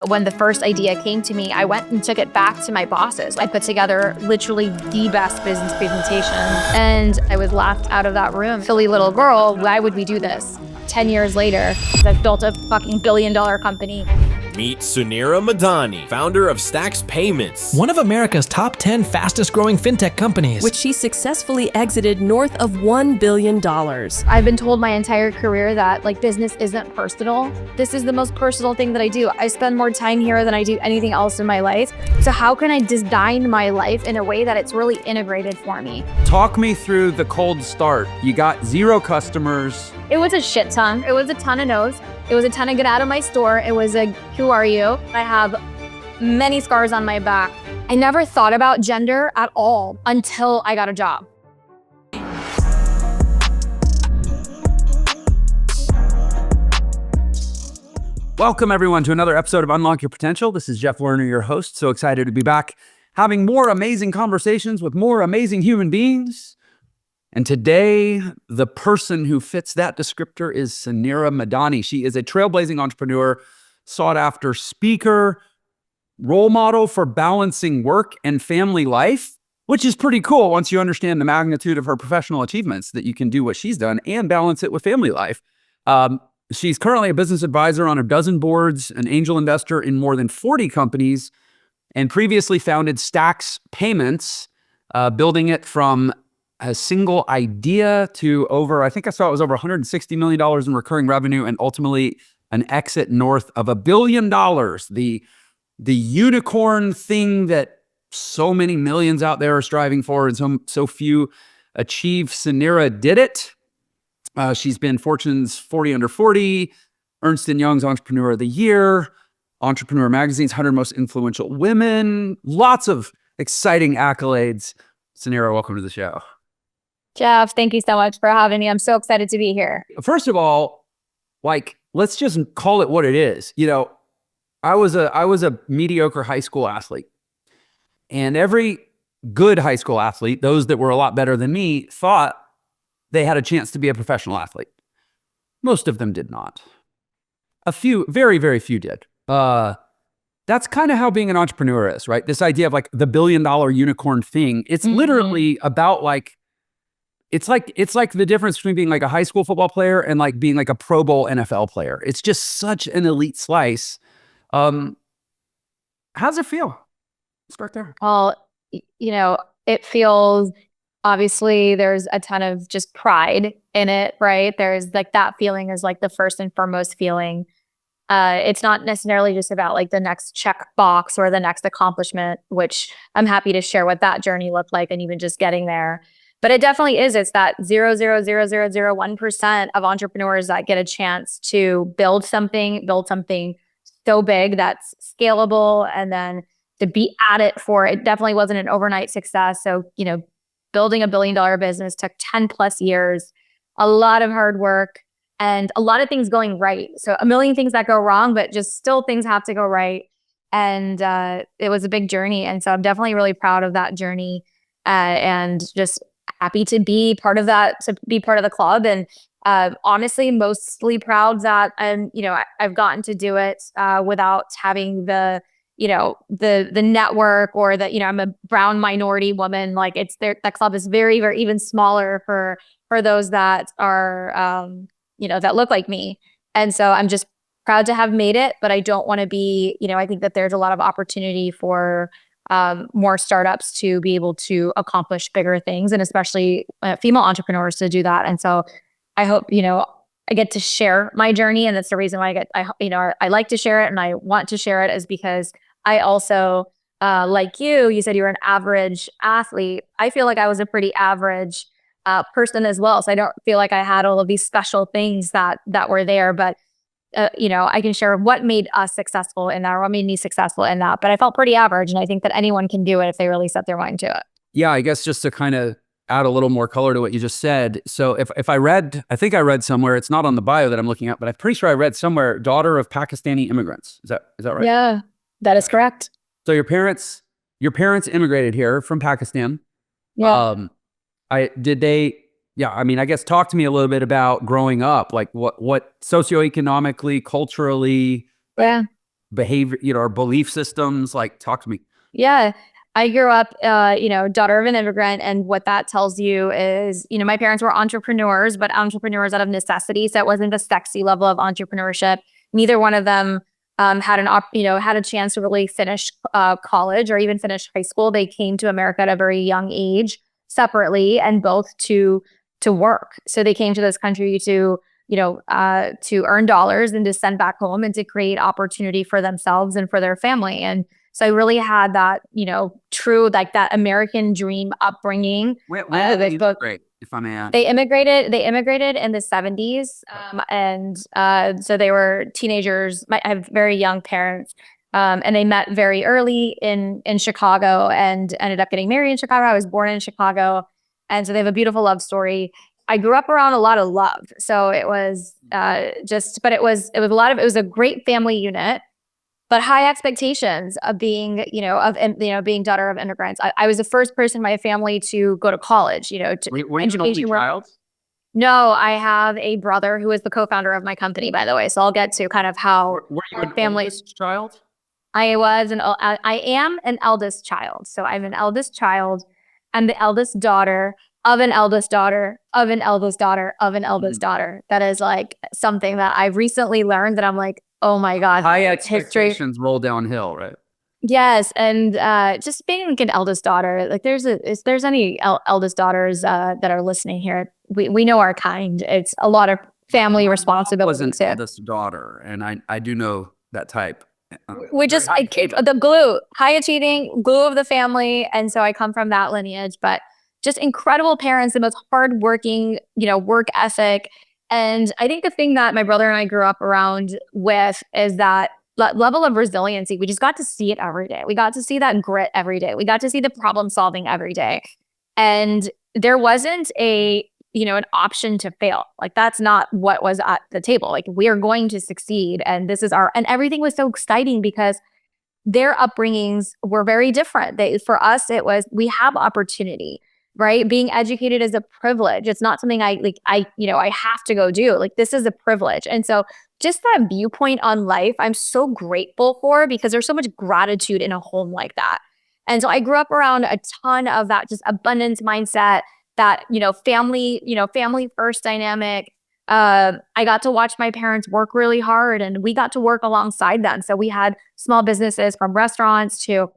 When the first idea came to me, I went and took it back to my bosses. I put together literally the best business presentation, and I was laughed out of that room. Silly little girl, why would we do this? 10 years later, I've built a fucking billion-dollar company. Meet Suneera Madhani, founder of Stacks Payments, one of America's top 10 fastest growing fintech companies, which she successfully exited north of $1 billion. I've been told my entire career that business isn't personal. This is the most personal thing that I do. I spend more time here than I do anything else in my life. So how can I design my life in a way that it's really integrated for me? Talk me through the cold start. You got 0 customers. It was a shit ton. It was a ton of no's. It was a ton of get out of my store. It was a, who are you? I have many scars on my back. I never thought about gender at all until I got a job. Welcome everyone to another episode of Unlock Your Potential. This is Jeff Lerner, your host. So excited to be back having more amazing conversations with more amazing human beings. And today, the person who fits that descriptor is Suneera Madhani. She is a trailblazing entrepreneur, sought-after speaker, role model for balancing work and family life, which is pretty cool once you understand the magnitude of her professional achievements, that you can do what she's done and balance it with family life. She's currently a business advisor on a dozen boards, an angel investor in more than 40 companies, and previously founded Stacks Payments, building it from a single idea to over, I think I saw it was over $160 million in recurring revenue, and ultimately an exit north of $1 billion. The unicorn thing that so many millions out there are striving for and so few achieve. Suneera did it. She's been Fortune's 40 Under 40, Ernst & Young's Entrepreneur of the Year, Entrepreneur Magazine's 100 Most Influential Women, lots of exciting accolades. Suneera, welcome to the show. Jeff, thank you so much for having me. I'm so excited to be here. First of all, let's just call it what it is. You know, I was a mediocre high school athlete, and every good high school athlete, those that were a lot better than me, thought they had a chance to be a professional athlete. Most of them did not. A few, very, very few did. That's kind of how being an entrepreneur is, right? This idea of the $1 billion unicorn thing. It's literally about it's like the difference between being a high school football player and being a Pro Bowl NFL player. It's just such an elite slice. How's it feel? Start there. Well, it feels, obviously there's a ton of just pride in it, right? There's that feeling is the first and foremost feeling. It's not necessarily just about the next check box or the next accomplishment, which I'm happy to share what that journey looked like and even just getting there. But it definitely is. It's that 0.00001% of entrepreneurs that get a chance to build something so big that's scalable, and then to be at it for it definitely wasn't an overnight success. So, building $1 billion business took 10 plus years, a lot of hard work, and a lot of things going right. So a million things that go wrong, but just still things have to go right. And it was a big journey. And so I'm definitely really proud of that journey, and just happy to be part of that, to be part of the club. And honestly, mostly proud that I've gotten to do it without having the network, or that, I'm a brown minority woman. That club is very, very even smaller for those that are, that look like me. And so I'm just proud to have made it, but I don't want to be, I think that there's a lot of opportunity for more startups to be able to accomplish bigger things, and especially female entrepreneurs to do that. And so I hope, I get to share my journey. And that's the reason why I like to share it, and I want to share it, is because I also, like you said you were an average athlete. I feel like I was a pretty average person as well. So I don't feel like I had all of these special things that were there, but I can share what made us successful in that, or what made me successful in that. But I felt pretty average, and I think that anyone can do it if they really set their mind to it. Yeah, I guess just to kind of add a little more color to what you just said. So I think I read somewhere, it's not on the bio that I'm looking at, but I'm pretty sure I read somewhere, daughter of Pakistani immigrants. Is that right? Yeah, that is correct. So your parents immigrated here from Pakistan. Yeah. I guess talk to me a little bit about growing up, what socioeconomically, culturally. Yeah. behavior, our belief systems? Like, talk to me. Yeah. I grew up, daughter of an immigrant. And what that tells you is, my parents were entrepreneurs, but entrepreneurs out of necessity. So it wasn't the sexy level of entrepreneurship. Neither one of them had a chance to really finish college or even finish high school. They came to America at a very young age separately and both to work. So they came to this country to earn dollars and to send back home and to create opportunity for themselves and for their family. And so I really had that, true, like that American dream upbringing. When did they immigrate, if I may ask? They immigrated in the 70s. So they were teenagers. I have very young parents. And they met very early in Chicago and ended up getting married in Chicago. I was born in Chicago. And so they have a beautiful love story. I grew up around a lot of love. So it was it was a great family unit, but high expectations of being, being daughter of immigrants. I was the first person in my family to go to college, Were you an only child? No, I have a brother who is the co-founder of my company, by the way. So I'll get to kind of how Were you an families. oldest child? I am an eldest child. So I'm an eldest child. I'm the eldest daughter of an eldest daughter of an eldest daughter of an eldest daughter. That is like something that I've recently learned that I'm like, oh my God. High expectations roll downhill, right? Yes. And just being like an eldest daughter, like if there's any eldest daughters that are listening here, we know our kind. It's a lot of family responsibility. I was an eldest daughter, and I do know that type. We just the glue, high achieving glue of the family, and so I come from that lineage. But just incredible parents, the most hardworking, work ethic, and I think the thing that my brother and I grew up around with is that level of resiliency. We just got to see it every day. We got to see that grit every day. We got to see the problem solving every day, and there wasn't an option to fail. Like that's not what was at the table. Like we are going to succeed. And and everything was so exciting because their upbringings were very different. For us, it was, we have opportunity, right? Being educated is a privilege. It's not something I have to go do. Like this is a privilege. And so just that viewpoint on life, I'm so grateful for because there's so much gratitude in a home like that. And so I grew up around a ton of that just abundance mindset, that, family first dynamic. I got to watch my parents work really hard and we got to work alongside them. So we had small businesses from restaurants to,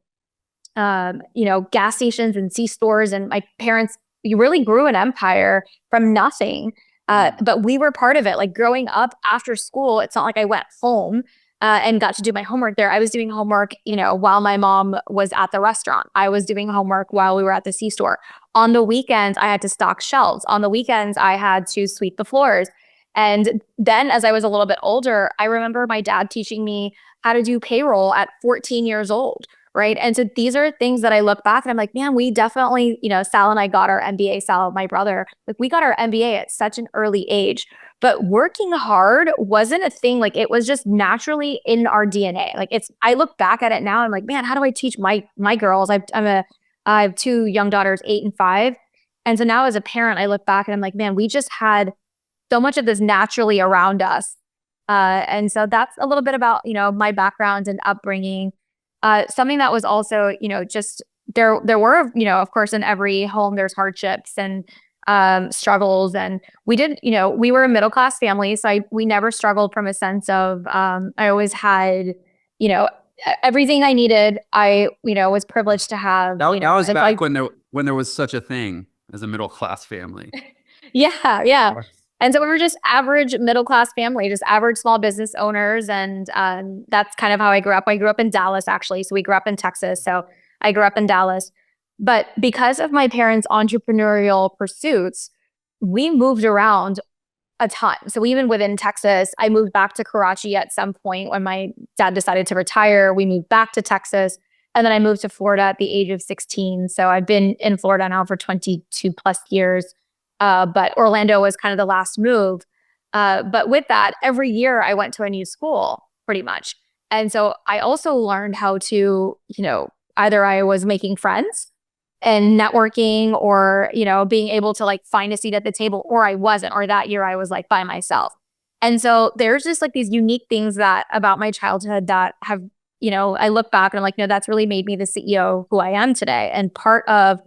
gas stations and C-stores. And my parents really grew an empire from nothing. But we were part of it. Like growing up after school, it's not like I went home and got to do my homework there. I was doing homework, while my mom was at the restaurant. I was doing homework while we were at the C-store. On the weekends, I had to stock shelves. On the weekends, I had to sweep the floors. And then as I was a little bit older, I remember my dad teaching me how to do payroll at 14 years old, right? And so these are things that I look back and I'm like, man, we definitely, Sal and I got our MBA, Sal, my brother, like we got our MBA at such an early age. But working hard wasn't a thing. Like it was just naturally in our DNA. Like I look back at it now, I'm like, man, how do I teach my girls? I have two young daughters, 8 and 5. And so now as a parent, I look back and I'm like, man, we just had so much of this naturally around us. And so that's a little bit about, my background and upbringing. Something that was also, just there were, of course, in every home, there's hardships and struggles. And we were a middle-class family. So we never struggled from a sense of, I always had, everything I needed. I, was privileged to have. That was back when there was such a thing as a middle-class family. Yeah. And so we were just average middle-class family, just average small business owners. And that's kind of how I grew up. I grew up in Dallas, actually. So we grew up in Texas. So I grew up in Dallas. But because of my parents' entrepreneurial pursuits, we moved around a ton. So even within Texas, I moved back to Karachi at some point when my dad decided to retire. We moved back to Texas. And then I moved to Florida at the age of 16. So I've been in Florida now for 22 plus years. But Orlando was kind of the last move. But with that, every year I went to a new school pretty much. And so I also learned how to, either I was making friends and networking or, being able to like find a seat at the table, or I wasn't, or that year I was like by myself. And so there's just like these unique things that about my childhood that have, I look back and I'm like, no, that's really made me the CEO who I am today. And part of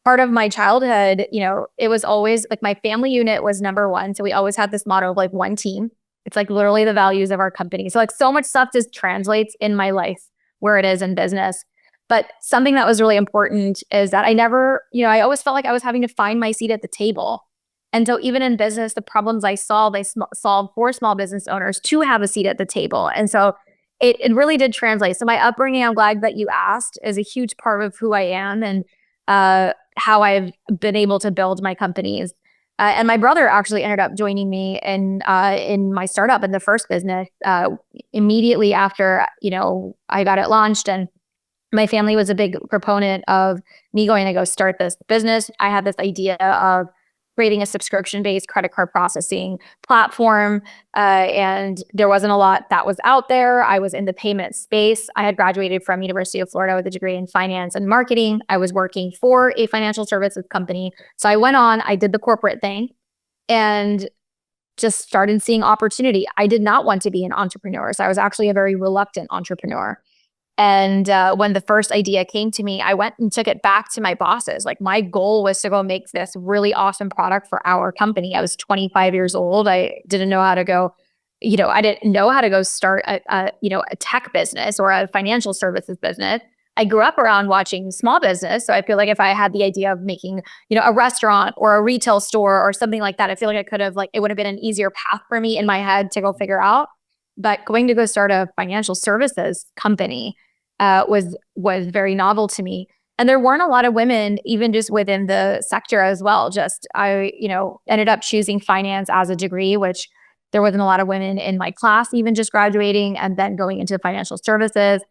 my childhood, it was always like my family unit was number one. So we always had this motto of like one team. It's like literally the values of our company. So like so much stuff just translates in my life where it is in business. But something that was really important is that I never, I always felt like I was having to find my seat at the table. And so even in business, the problems I solved for small business owners to have a seat at the table. And so it really did translate. So my upbringing, I'm glad that you asked, is a huge part of who I am and how I've been able to build my companies. And my brother actually ended up joining me in my startup in the first business immediately after, I got it launched. And my family was a big proponent of me going to go start this business. I had this idea of creating a subscription-based credit card processing platform. And there wasn't a lot that was out there. I was in the payment space. I had graduated from University of Florida with a degree in finance and marketing. I was working for a financial services company. So I went on, I did the corporate thing and just started seeing opportunity. I did not want to be an entrepreneur. So I was actually a very reluctant entrepreneur. And when the first idea came to me, I went and took it back to my bosses. Like my goal was to go make this really awesome product for our company. I was 25 years old. I didn't know how to go, I didn't know how to go start a tech business or a financial services business. I grew up around watching small business. So I feel like if I had the idea of making, a restaurant or a retail store or something like that, I feel like I could have it would have been an easier path for me in my head to go figure out. But going to go start a financial services company was very novel to me. And there weren't a lot of women, even just within the sector as well. Just I, ended up choosing finance as a degree, which there wasn't a lot of women in my class, even just graduating and then going into financial services.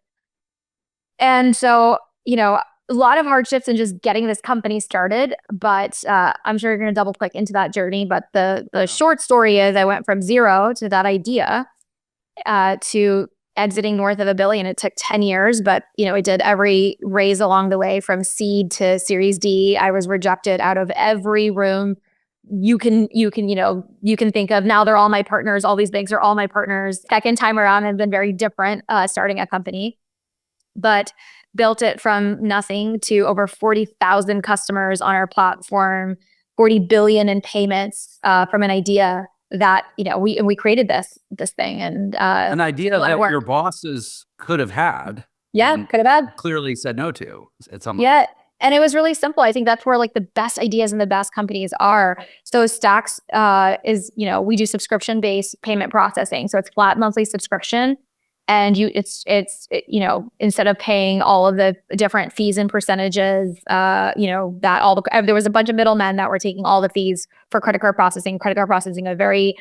And so, a lot of hardships in just getting this company started, but I'm sure you're going to double click into that journey. But the short story is I went from zero to that idea to exiting north of $1 billion. It took 10 years, but it did every raise along the way from seed to Series D. I was rejected out of every room you can think of. Now they're all my partners. All these banks are all my partners. Second time around has been very different starting a company, but built it from nothing to over 40,000 customers on our platform, 40 billion in payments from an idea that we created this thing and an idea that your bosses could have had. Yeah, could have had. Clearly said no to at some Yeah. And it was really simple. I think that's where like the best ideas and the best companies are. So Stacks is, we do subscription-based payment processing. So it's flat monthly subscription. And instead of paying all of the different fees and percentages, there was a bunch of middlemen that were taking all the fees for credit card processing, a very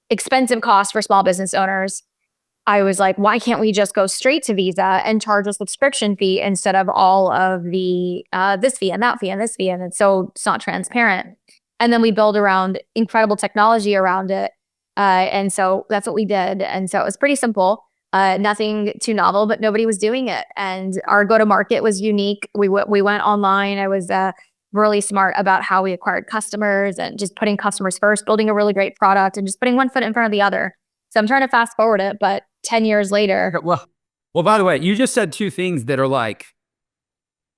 expensive cost for small business owners. I was like, why can't we just go straight to Visa and charge a subscription fee instead of all of the this fee and that fee and this fee? And it's not transparent. And then we build around incredible technology around it. And so that's what we did. And so it was pretty simple. Nothing too novel, but nobody was doing it. And our go-to-market was unique. We went online. I was really smart about how we acquired customers and just putting customers first, building a really great product and just putting one foot in front of the other. So I'm trying to fast forward it, but 10 years later. Well, by the way, you just said two things that are like,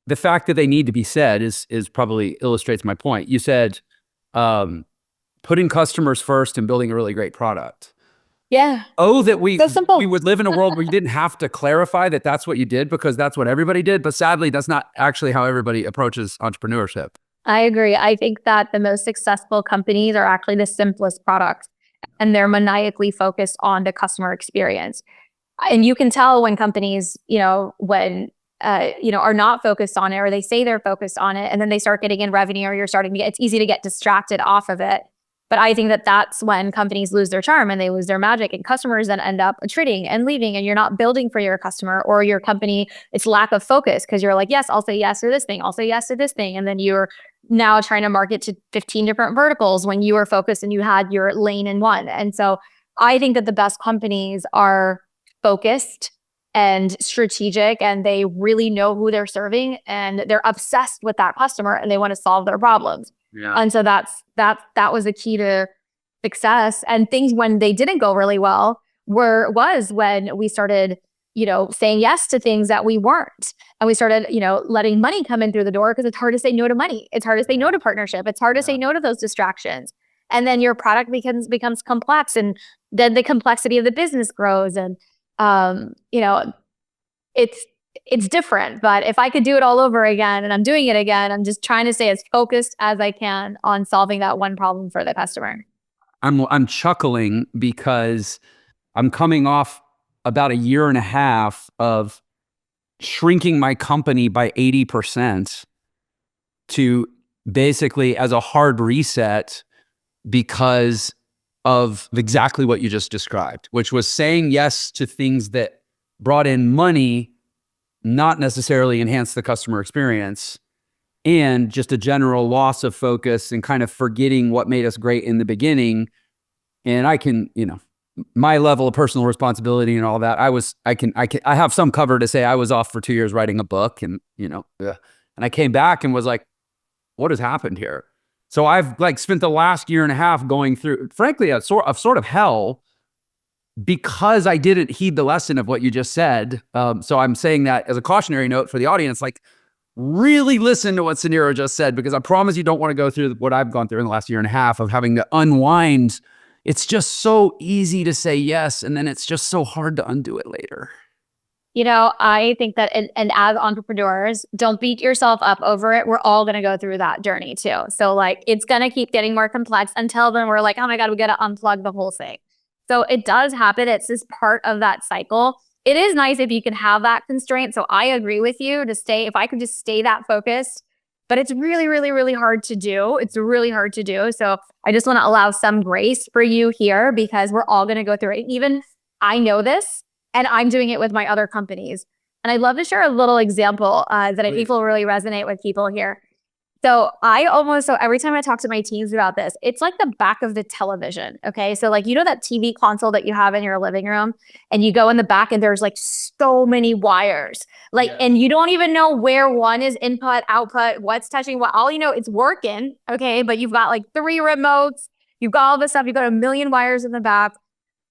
the fact that they need to be said is probably illustrates my point. You said putting customers first and building a really great product. Yeah. Oh, that we simple. We would live in a world where you didn't have to clarify that that's what you did because that's what everybody did. But sadly, that's not actually how everybody approaches entrepreneurship. I agree. I think that the most successful companies are actually the simplest products, and they're maniacally focused on the customer experience. And you can tell when companies, when are not focused on it, or they say they're focused on it, and then they start getting in revenue, or it's easy to get distracted off of it. But I think that that's when companies lose their charm and they lose their magic, and customers then end up attriting and leaving, and you're not building for your customer or your company. It's lack of focus because you're like, yes, I'll say yes to this thing. I'll say yes to this thing. And then you're now trying to market to 15 different verticals when you were focused and you had your lane in one. And so I think that the best companies are focused and strategic, and they really know who they're serving, and they're obsessed with that customer and they want to solve their problems. Yeah. And so that was the key to success and things when they didn't go really well was when we started, saying yes to things that we weren't. And we started, letting money come in through the door, because it's hard to say no to money. It's hard to say no to partnership. It's hard to say no to those distractions. And then your product becomes complex, and then the complexity of the business grows. And, it's different. But if I could do it all over again, and I'm doing it again, I'm just trying to stay as focused as I can on solving that one problem for the customer. I'm chuckling because I'm coming off about a year and a half of shrinking my company by 80% to basically as a hard reset because of exactly what you just described, which was saying yes to things that brought in money, not necessarily enhance the customer experience, and just a general loss of focus and kind of forgetting what made us great in the beginning. And I can, my level of personal responsibility and all that, I have some cover to say I was off for 2 years writing a book, and, and I came back and was like, what has happened here? So I've spent the last year and a half going through, frankly, a sort of hell, because I didn't heed the lesson of what you just said. So I'm saying that as a cautionary note for the audience, really listen to what Suneera just said, because I promise you don't want to go through what I've gone through in the last year and a half of having to unwind. It's just so easy to say yes, and then it's just so hard to undo it later. I think that, and as entrepreneurs, don't beat yourself up over it. We're all going to go through that journey too. So it's going to keep getting more complex until then we're like, oh my God, we got to unplug the whole thing. So it does happen. It's just part of that cycle. It is nice if you can have that constraint. So I agree with you to stay, if I could just stay that focused, but it's really, really, really hard to do. It's really hard to do. So I just want to allow some grace for you here, because we're all going to go through it. Even I know this, and I'm doing it with my other companies. And I'd love to share a little example that I think will really resonate with people here. So every time I talk to my teams about this, it's like the back of the television. Okay. So that TV console that you have in your living room, and you go in the back and there's so many wires, and you don't even know where one is input, output, what's touching what. All you know, it's working. Okay. But you've got 3 remotes, you've got all this stuff, you've got a million wires in the back,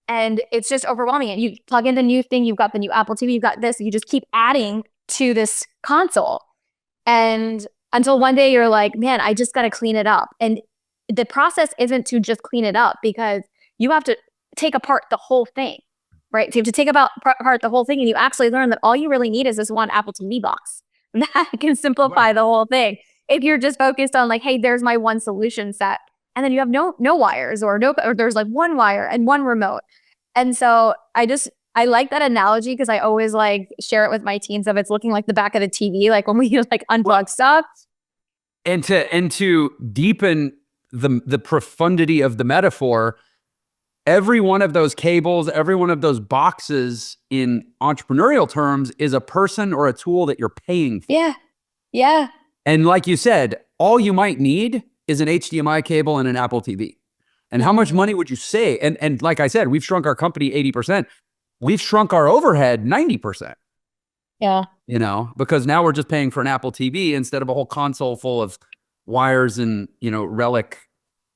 and it's just overwhelming. And you plug in the new thing, you've got the new Apple TV, you've got this, you just keep adding to this console. And until one day you're like, man, I just got to clean it up. And the process isn't to just clean it up, because you have to take apart the whole thing, right? So you have to take apart the whole thing, and you actually learn that all you really need is this one Apple TV box. That can simplify the whole thing. If you're just focused on hey, there's my one solution set, and then you have no wires, or there's one wire and one remote. And so I like that analogy, because I always share it with my teams of it's looking like the back of the TV, when we unplug stuff. And to deepen the profundity of the metaphor, every one of those cables, every one of those boxes in entrepreneurial terms is a person or a tool that you're paying for. Yeah. Yeah. And like you said, all you might need is an HDMI cable and an Apple TV. And how much money would you save? And like I said, we've shrunk our company 80%. We've shrunk our overhead 90%. Yeah. Because now we're just paying for an Apple TV instead of a whole console full of wires and, relic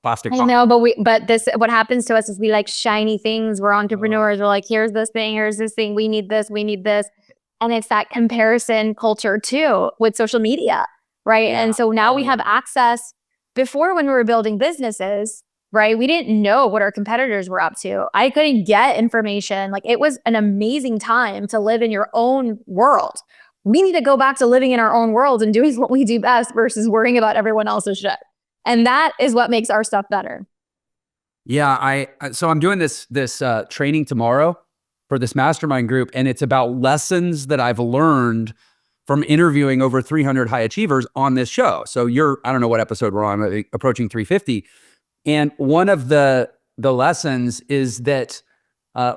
plastic. I know, but what happens to us is we like shiny things. We're entrepreneurs. We're here's this thing. We need this. And it's that comparison culture too with social media, right? Yeah. And so now we have access. Before, when we were building businesses, right, we didn't know what our competitors were up to. I couldn't get information. It was an amazing time to live in your own world. We need to go back to living in our own world and doing what we do best versus worrying about everyone else's shit. And that is what makes our stuff better. Yeah, so I'm doing this training tomorrow for this mastermind group, and it's about lessons that I've learned from interviewing over 300 high achievers on this show. So I don't know what episode we're on, approaching 350. And one of the lessons is that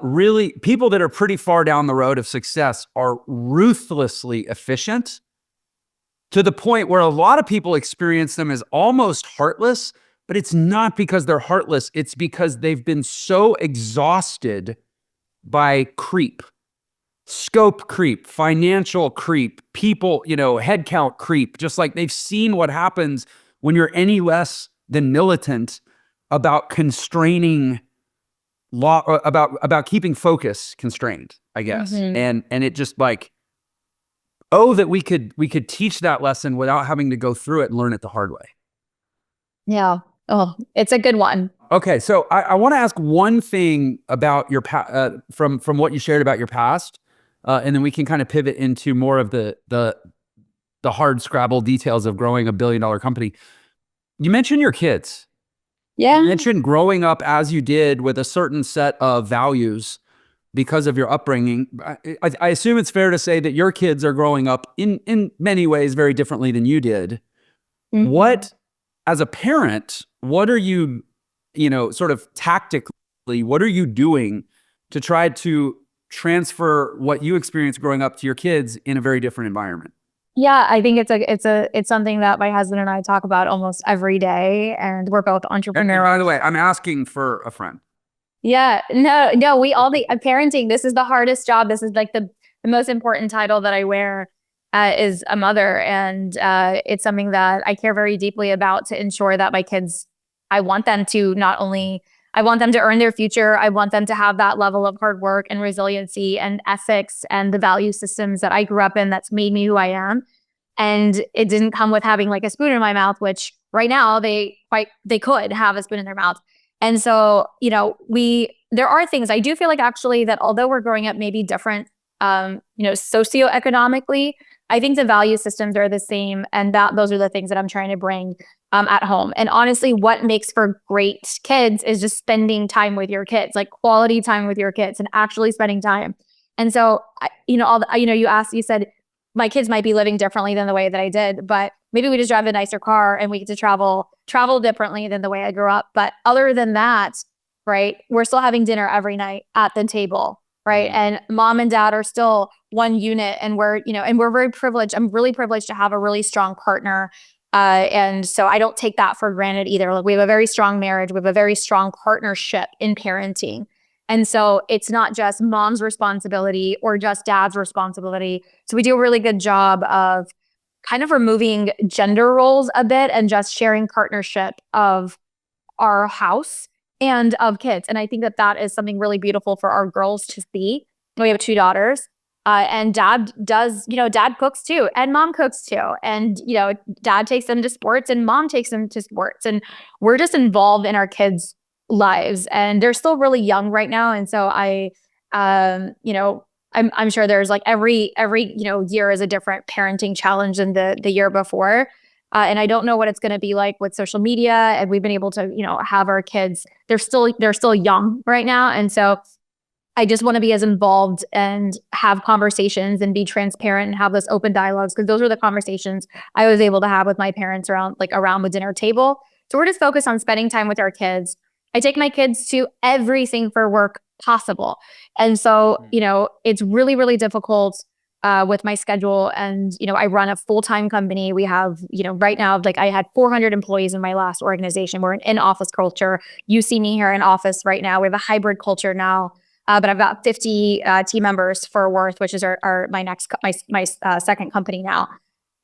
really people that are pretty far down the road of success are ruthlessly efficient, to the point where a lot of people experience them as almost heartless, but it's not because they're heartless. It's because they've been so exhausted by creep, scope creep, financial creep, people, headcount creep, just they've seen what happens when you're any less than militant about constraining law, about keeping focus constrained, I guess. And it just like, that we could teach that lesson without having to go through it and learn it the hard way. Yeah. Oh, it's a good one. Okay, so I want to ask one thing about your from what you shared about your past, and then we can kind of pivot into more of the hard Scrabble details of growing a billion-dollar company. You mentioned your kids. Yeah. You mentioned growing up as you did with a certain set of values because of your upbringing. I assume it's fair to say that your kids are growing up in many ways very differently than you did. What, as a parent, what are you, sort of tactically, what are you doing to try to transfer what you experienced growing up to your kids in a very different environment? Yeah, I think it's something that my husband and I talk about almost every day, and we're both And entrepreneurs. by the way, I'm asking for a friend. Yeah, no, we all parenting. This is the hardest job. This is like the most important title that I wear is a mother, and it's something that I care very deeply about to ensure that my kids. I want them to I want them to earn their future. I want them to have that level of hard work and resiliency and ethics and the value systems that I grew up in that's made me who I am. And it didn't come with having like a spoon in my mouth, which right now they could have a spoon in their mouth. And so, there are things I do feel like actually that although we're growing up maybe different, socioeconomically, I think the value systems are the same. And those are the things that I'm trying to bring at home. And honestly, what makes for great kids is just spending time with your kids, like quality time with your kids and actually spending time. And so, you said my kids might be living differently than the way that I did, but maybe we just drive a nicer car and we get to travel differently than the way I grew up. But other than that, right, we're still having dinner every night at the table, right? And mom and dad are still one unit, and we're very privileged. I'm really privileged to have a really strong partner. And so I don't take that for granted either. Like, we have a very strong marriage. We have a very strong partnership in parenting. And so it's not just mom's responsibility or just dad's responsibility. So we do a really good job of kind of removing gender roles a bit and just sharing partnership of our house and of kids. And I think that is something really beautiful for our girls to see. We have 2 daughters. And dad cooks too, and mom cooks too. And, dad takes them to sports and mom takes them to sports. And we're just involved in our kids' lives, and they're still really young right now. And so I'm sure there's like every year is a different parenting challenge than the year before. And I don't know what it's going to be like with social media. And we've been able to, have our kids, they're still young right now. And so I just want to be as involved and have conversations and be transparent and have those open dialogues, because those were the conversations I was able to have with my parents around the dinner table. So we're just focused on spending time with our kids. I take my kids to everything for work possible. And so, it's really, really difficult with my schedule. And, I run a full-time company. We have, right now, like I had 400 employees in my last organization. We're an in-office culture. You see me here in office right now. We have a hybrid culture now. But I've got 50 team members for Worth, which is my second company now.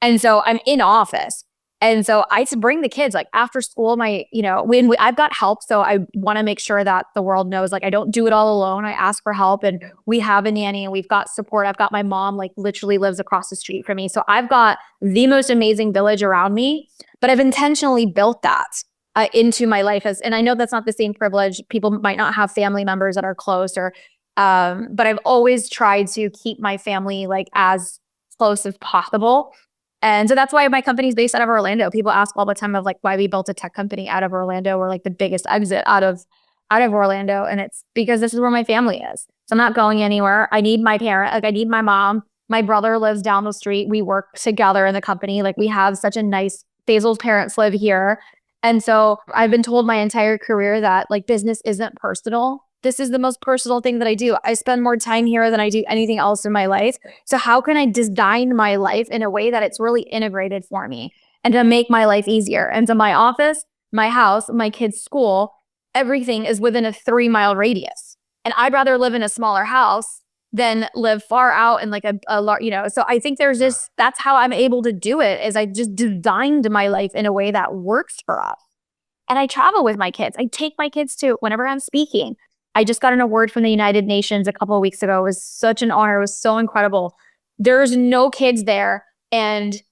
And so I'm in office. And so I bring the kids like after school, I've got help. So I want to make sure that the world knows, like, I don't do it all alone. I ask for help, and we have a nanny and we've got support. I've got my mom, like, literally lives across the street from me. So I've got the most amazing village around me, but I've intentionally built that into my life. And I know that's not the same privilege. People might not have family members that are close, but I've always tried to keep my family like as close as possible. And so that's why my company's based out of Orlando. People ask all the time of like why we built a tech company out of Orlando. We're like the biggest exit out of Orlando. And it's because this is where my family is. So I'm not going anywhere. I need my parent, like I need my mom. My brother lives down the street. We work together in the company. Like, we have such a nice, Basil's parents live here. And so I've been told my entire career that like business isn't personal. This is the most personal thing that I do. I spend more time here than I do anything else in my life. So how can I design my life in a way that it's really integrated for me and to make my life easier? And so my office, my house, my kids' school, everything is within a 3-mile radius. And I'd rather live in a smaller house than live far out in like a large, so I think there's this, that's how I'm able to do it, is I just designed my life in a way that works for us. And I travel with my kids. I take my kids to whenever I'm speaking. I just got an award from the United Nations a couple of weeks ago. It was such an honor. It was so incredible. There's no kids there. And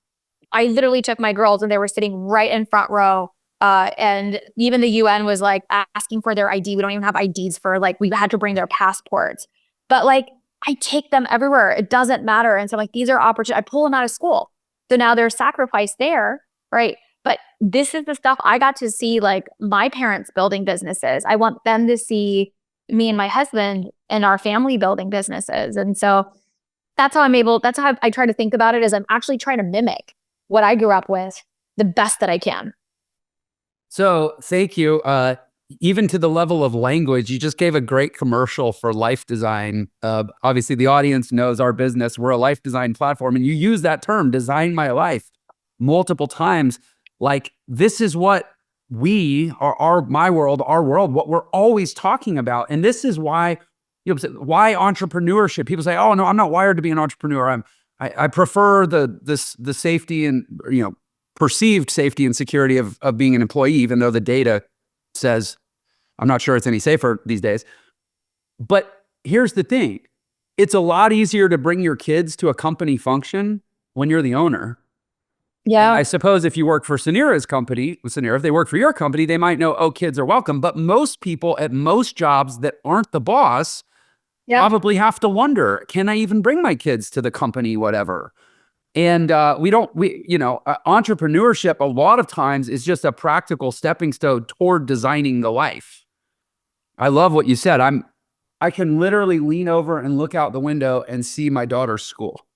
I literally took my girls and they were sitting right in front row. And even the UN was like asking for their ID. We don't even have IDs for like, we had to bring their passports. But like, I take them everywhere. It doesn't matter. And so like, these are opportunities. I pull them out of school. So now there's sacrifice there, right? But this is the stuff I got to see, like my parents building businesses. I want them to see me and my husband and our family building businesses. And so that's how that's how I try to think about it, is I'm actually trying to mimic what I grew up with the best that I can. So thank you. Even to the level of language, you just gave a great commercial for life design. Obviously, the audience knows our business. We're a life design platform, and you use that term, design my life, multiple times. Like, this is what we are, my world, our world, what we're always talking about. And this is why, why entrepreneurship? People say, oh, no, I'm not wired to be an entrepreneur. I prefer the safety and, perceived safety and security of being an employee, even though the data says, I'm not sure it's any safer these days. But here's the thing. It's a lot easier to bring your kids to a company function when you're the owner. Yeah. And I suppose if you work for Suneera's company, if they work for your company, they might know, oh, kids are welcome. But most people at most jobs that aren't the boss probably have to wonder, can I even bring my kids to the company, whatever? And entrepreneurship a lot of times is just a practical stepping stone toward designing the life. I love what you said. I can literally lean over and look out the window and see my daughter's school.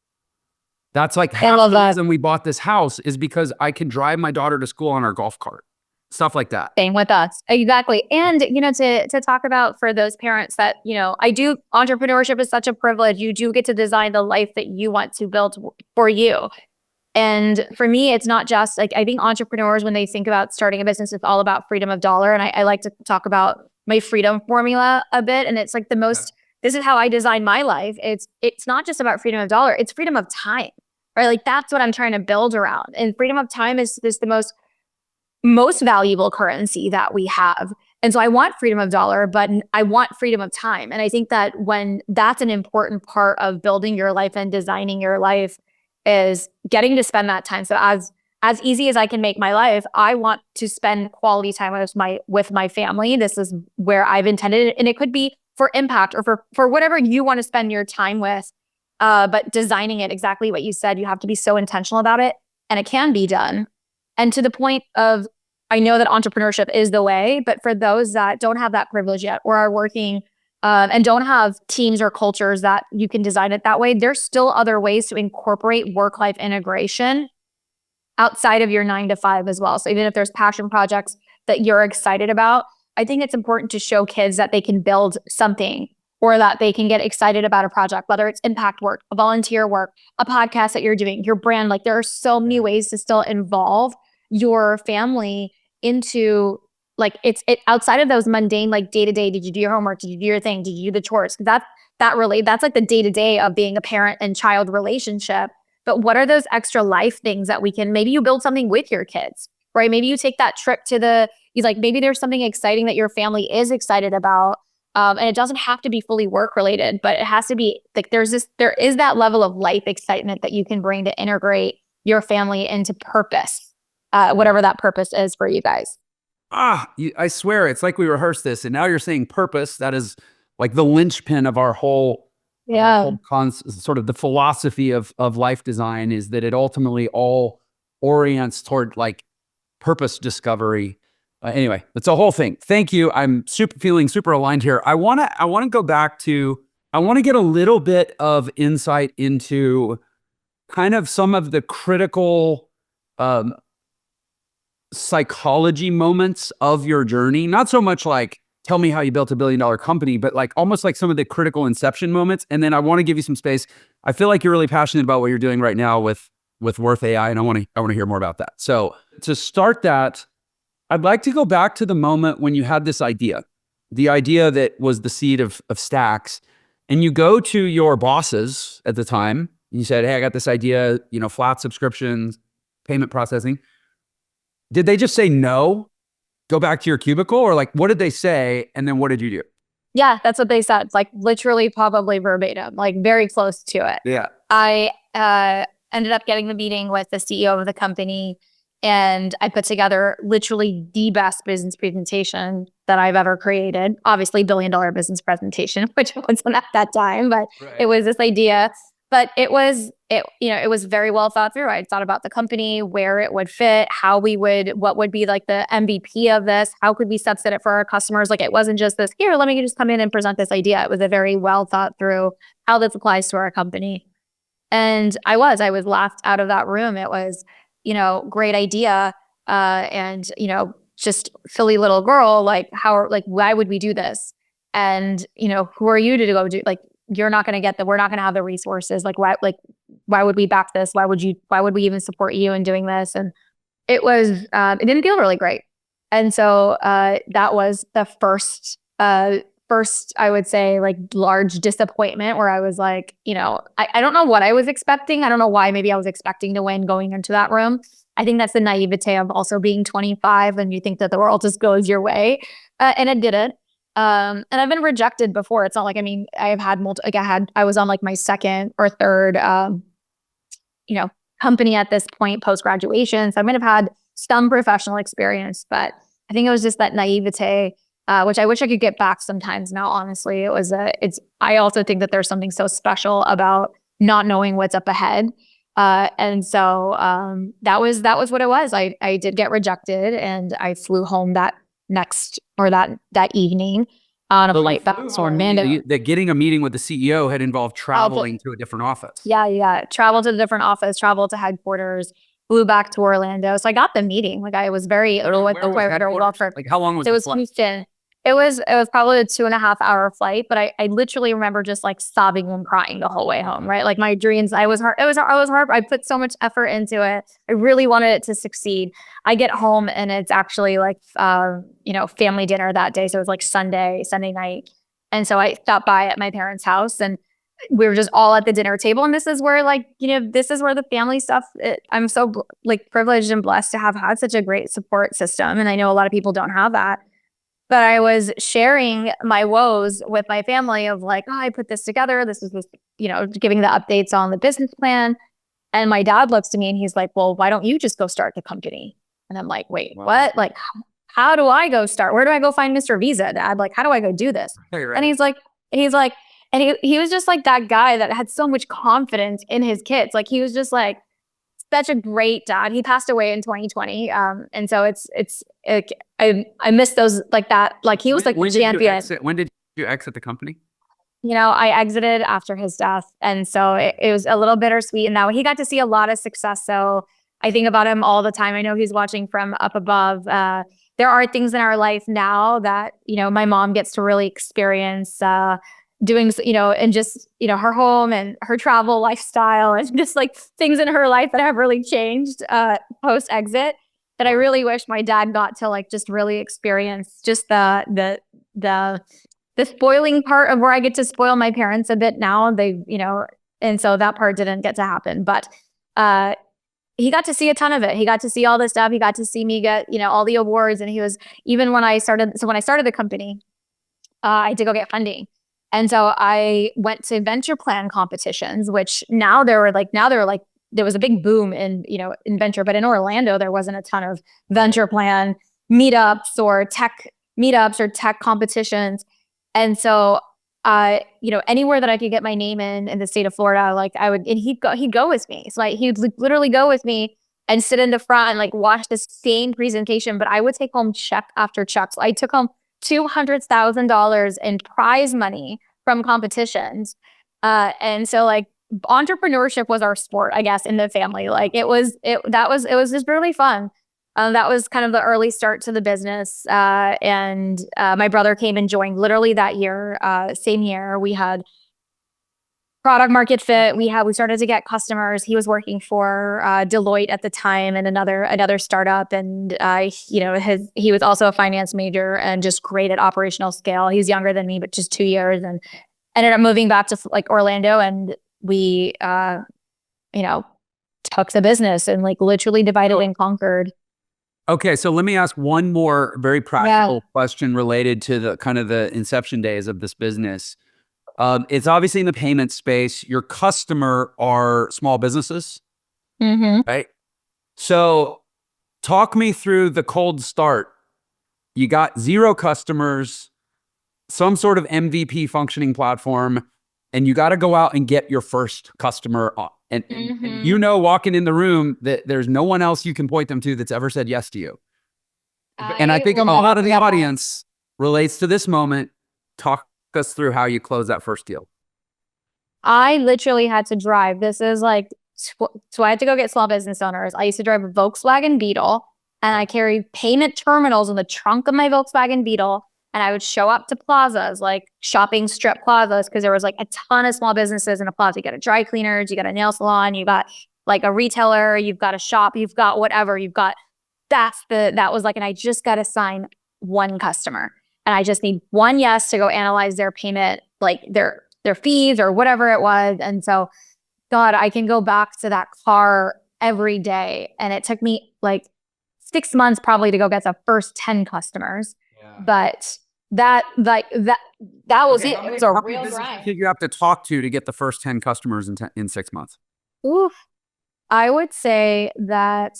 That's like half the reason we bought this house, is because I can drive my daughter to school on our golf cart. Stuff like that. Same with us. Exactly. And, to talk about for those parents that, entrepreneurship is such a privilege. You do get to design the life that you want to build for you. And for me, it's not just like, I think entrepreneurs, when they think about starting a business, it's all about freedom of dollar. And I like to talk about my freedom formula a bit. And it's like this is how I design my life. It's not just about freedom of dollar, it's freedom of time, right? Like, that's what I'm trying to build around. And freedom of time is the most valuable currency that we have. And so I want freedom of dollar, but I want freedom of time. And I think that when that's an important part of building your life and designing your life, is getting to spend that time. So as easy as I can make my life, I want to spend quality time with my family. This is where I've intended it. And it could be for impact or for whatever you want to spend your time with. But designing it exactly what you said, you have to be so intentional about it, and it can be done. And to the point of, I know that entrepreneurship is the way, but for those that don't have that privilege yet, or are working and don't have teams or cultures that you can design it that way, there's still other ways to incorporate work-life integration outside of your 9 to 5 as well. So even if there's passion projects that you're excited about, I think it's important to show kids that they can build something, or that they can get excited about a project, whether it's impact work, a volunteer work, a podcast that you're doing, your brand. Like, there are so many ways to still involve your family into, like, it outside of those mundane, like, day-to-day, did you do your homework? Did you do your thing? Did you do the chores? That's like the day-to-day of being a parent and child relationship. But what are those extra life things that maybe you build something with your kids, right? Maybe you take that trip maybe there's something exciting that your family is excited about. And it doesn't have to be fully work related, but it has to be like, there is that level of life excitement that you can bring to integrate your family into purpose, whatever that purpose is for you guys. I swear, it's like we rehearsed this, and now you're saying purpose. That is like the linchpin of our whole, sort of the philosophy of life design, is that it ultimately all orients toward like purpose discovery. Anyway, that's a whole thing. Thank you. I'm feeling super aligned here. I want to go back to, I want to get a little bit of insight into kind of some of the critical psychology moments of your journey. Not so much like, tell me how you built $1 billion company, but like almost like some of the critical inception moments. And then I want to give you some space. I feel like you're really passionate about what you're doing right now with Worth AI, and I want to hear more about that. So to start that, I'd like to go back to the moment when you had this idea, the idea that was the seed of Stacks, and you go to your bosses at the time. You said, hey, I got this idea, flat subscriptions, payment processing. Did they just say no? go back to your cubicle, or like, what did they say? And then what did you do? Yeah, that's what they said. Like literally, probably verbatim, like very close to it. Yeah. I ended up getting the meeting with the CEO of the company, and I put together literally the best business presentation that I've ever created. Obviously, $1 billion business presentation, which wasn't at that time, but it was this idea. But it was very well thought through. I thought about the company, where it would fit, what would be like the MVP of this, how could we subset it for our customers? Like it wasn't just this, here, let me just come in and present this idea. It was a very well thought through how this applies to our company. And I was laughed out of that room. It was, great idea. And, just silly little girl, why would we do this? And, who are you to go do, like, you're not going to we're not going to have the resources. Why would we back this? Why would we even support you in doing this? And it didn't feel really great. And so, that was the first, I would say, like, large disappointment where I was like, I don't know what I was expecting. I don't know why. Maybe I was expecting to win going into that room. I think that's the naivete of also being 25 and you think that the world just goes your way. And it didn't. And I've been rejected before. It's not like, I've had I was on like my second or third, company at this point post-graduation. So I might have had some professional experience, but I think it was just that naivete, which I wish I could get back sometimes now, honestly. I also think that there's something so special about not knowing what's up ahead. And so that was what it was. I did get rejected, and I flew home that evening on a flight back to Orlando. That getting a meeting with the CEO had involved traveling to a different office. Yeah. Traveled to the different office, traveled to headquarters, flew back to Orlando. So I got the meeting. Like I was very Where was headquarters? Like how long was it? The Was flight? Houston. It was probably a 2.5-hour flight, but I literally remember just like sobbing and crying the whole way home, right? Like my dreams, I was hard. I put so much effort into it. I really wanted it to succeed. I get home and it's actually like, family dinner that day. So it was like Sunday night. And so I stopped by at my parents' house and we were just all at the dinner table. And this is where this is where the family stuff, I'm so privileged and blessed to have had such a great support system. And I know a lot of people don't have that. But I was sharing my woes with my family of like, oh, I put this together. This is giving the updates on the business plan. And my dad looks to me and he's like, well, why don't you just go start the company? And I'm like, wait, what? Like, how do I go start? Where do I go find Mr. Visa, Dad? Like, how do I go do this? Right. And he's like, and he was just like that guy that had so much confidence in his kids. Like, he was just like, such a great dad. He passed away in 2020. And so I miss those like that. Like he was like the champion. When did you exit the company? I exited after his death. And so it was a little bittersweet. And now he got to see a lot of success. So I think about him all the time. I know he's watching from up above. There are things in our life now that, my mom gets to really experience, doing, and just, her home and her travel lifestyle and just like things in her life that have really changed post exit that I really wish my dad got to like just really experience just the spoiling part of where I get to spoil my parents a bit now. And so that part didn't get to happen, but he got to see a ton of it. He got to see all this stuff. He got to see me get, all the awards. And he was, even when I started the company, I did go get funding. And so I went to venture plan competitions, which there was a big boom in venture, but in Orlando, there wasn't a ton of venture plan meetups or tech competitions. And so, anywhere that I could get my name in the state of Florida, like he'd go with me. So he'd literally go with me and sit in the front and like watch the same presentation, but I would take home check after check. So I took home $200,000 in prize money from competitions. And so like entrepreneurship was our sport, I guess, in the family. Like it was just really fun. That was kind of the early start to the business. And my brother came and joined literally that year, same year. We had product market fit. We started to get customers. He was working for Deloitte at the time and another startup. And he was also a finance major and just great at operational scale. He's younger than me, but just 2 years, and ended up moving back to like Orlando. And we, took the business and like literally divided and conquered. Okay, so let me ask one more very practical question related to the kind of the inception days of this business. It's obviously in the payment space. Your customer are small businesses, right? So talk me through the cold start. You got 0 customers, some sort of MVP functioning platform, and you got to go out and get your first customer on. And you know, walking in the room that there's no one else you can point them to that's ever said yes to you. And I think a lot of the audience relates to this moment. Talk us through how you close that first deal. I literally had to drive. This is like, so I had to go get small business owners. I used to drive a Volkswagen Beetle, and I carried payment terminals in the trunk of my Volkswagen Beetle. And I would show up to plazas, like shopping strip plazas, because there was like a ton of small businesses in a plaza. You got a dry cleaners, you got a nail salon, you got like a retailer, you've got a shop, you've got whatever, you've got, that was like, and I just got to sign one customer. And I just need one yes to go analyze their payment, like their fees or whatever it was. And so, God, I can go back to that car every day. And it took me like 6 months probably to go get the first 10 customers. But that was it. It was a real grind. Did you have to talk to get the first 10 customers in 6 months? Oof. I would say that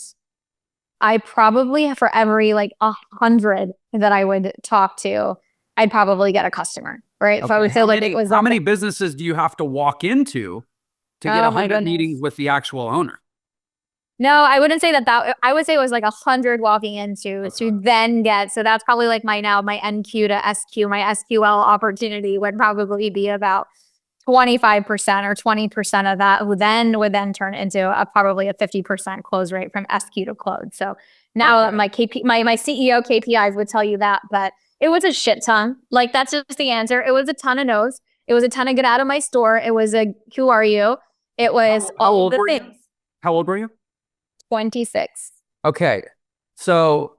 I probably, for every like 100 that I would talk to, I'd probably get a customer, right? Okay. If I would say like it was how many businesses do you have to walk into to get 100 meetings with the actual owner? No, I wouldn't say that. I would say it was like 100 walking into to then get. So that's probably like my NQ to SQ, my SQL opportunity would probably be about 25% or 20% of that would then turn into probably a 50% close rate from SQ to close. So now my CEO KPIs would tell you that, but it was a shit ton. Like that's just the answer. It was a ton of no's. It was a ton of get out of my store. It was a who are you? It was all the things. How old were you? 26. Okay. So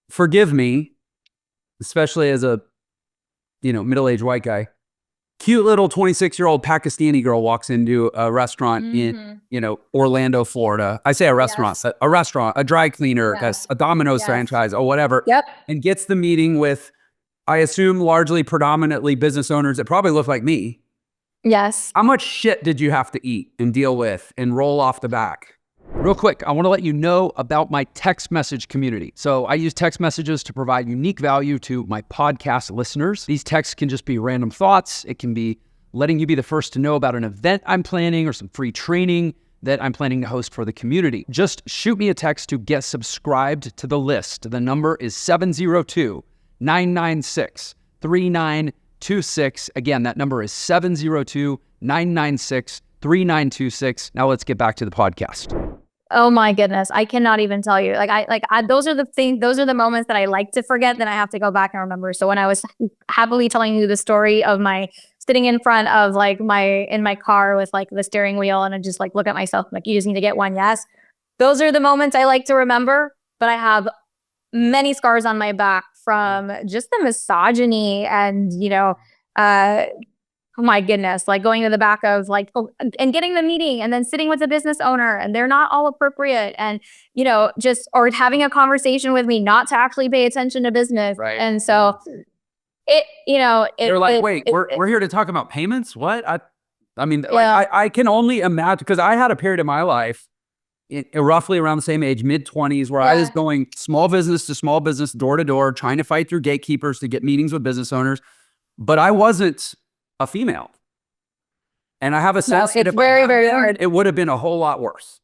forgive me, especially as a, middle-aged white guy. Cute little 26-year-old Pakistani girl walks into a restaurant in, Orlando, Florida. I say a restaurant, a dry cleaner, a Domino's franchise or whatever. Yep. And gets the meeting with, I assume, largely predominantly business owners that probably look like me. Yes. How much shit did you have to eat and deal with and roll off the back? Real quick, I want to let you know about my text message community. So I use text messages to provide unique value to my podcast listeners. These texts can just be random thoughts. It can be letting you be the first to know about an event I'm planning or some free training that I'm planning to host for the community. Just shoot me a text to get subscribed to the list. The number is 702-996-3926. Again, that number is 702-996-3926. Now let's get back to the podcast. Oh my goodness. I cannot even tell you. Those are the things, those are the moments that I like to forget, then I have to go back and remember. So when I was happily telling you the story of my sitting in front of in my car with like the steering wheel, and I just like look at myself, like, you just need to get one yes. Those are the moments I like to remember, but I have many scars on my back from just the misogyny and, oh my goodness, like going to the back of and getting the meeting and then sitting with the business owner and they're not all appropriate and, or having a conversation with me not to actually pay attention to business. Right. And so they're like, wait, we're here to talk about payments? What? I can only imagine, because I had a period of my life roughly around the same age, mid-20s, where I was going small business to small business, door to door, trying to fight through gatekeepers to get meetings with business owners. But I wasn't a female. And I have a sense that very hard. It would have been a whole lot worse.